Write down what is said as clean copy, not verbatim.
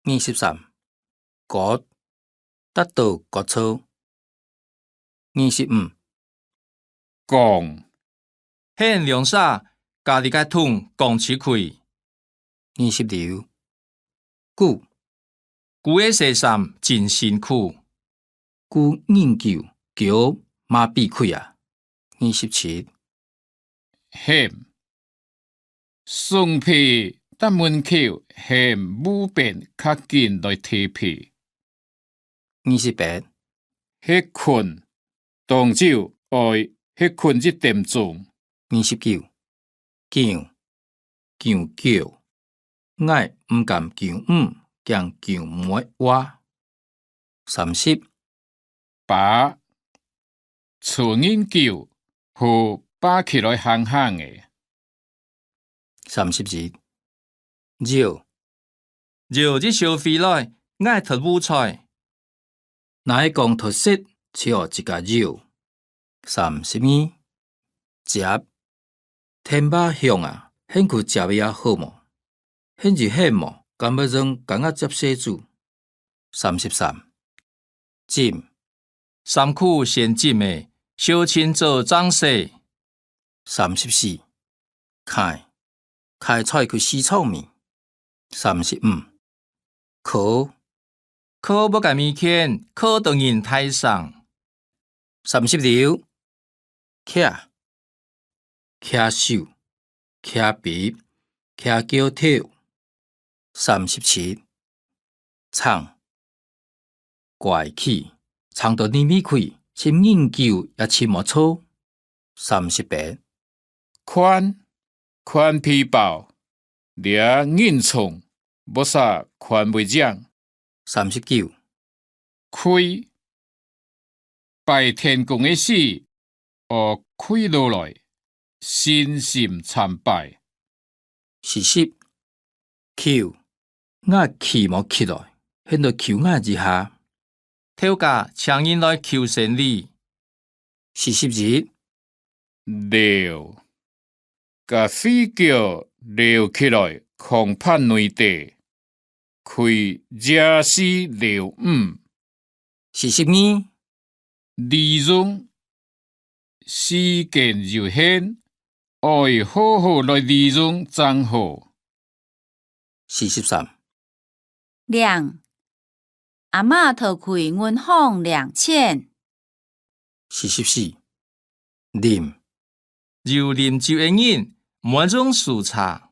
23. 國得到國操。25. 講獻糧撒，家己個桶講出開。26. 久舊個世衫真辛苦，久研究叫麻痹開啊。27. 險鬆皮得門口險武便較緊來提皮。28. 迄困當朝愛迄困一點鐘。29. 強叫愛毋甘強將強梅挖。30. 把厝研究互把起來行行的。31. 繞繞這小飛來，愛脫舞菜。哪一講特色像一個繞。32. 接天把向啊，顯去接的也好麼？顯就顯麼？敢要讓剛啊接寫住。33. 浸衫褲先浸的，小清做裝飾。34. 開菜去洗臭面。35. 考考要甲物件，考到人台上。 36. 徛手徛鼻徛腳頭。37. 藏怪氣藏到裡面去，深研究也深無錯。38. 寬皮包掠硬蟲冇啥寬袂獎。39. 開拜天公的事學開落來信心參拜。40. 球我氣無起來，顯到球我一下。頭家請人來求神理。 41. 撩甲飛腳撩起來狂拍內地開惹死撩42. 利用時間有限，愛好好來利用真好。 43. 兩阿嬷偷開銀行2千。 44. 啉又啉酒的人，滿種蔬菜。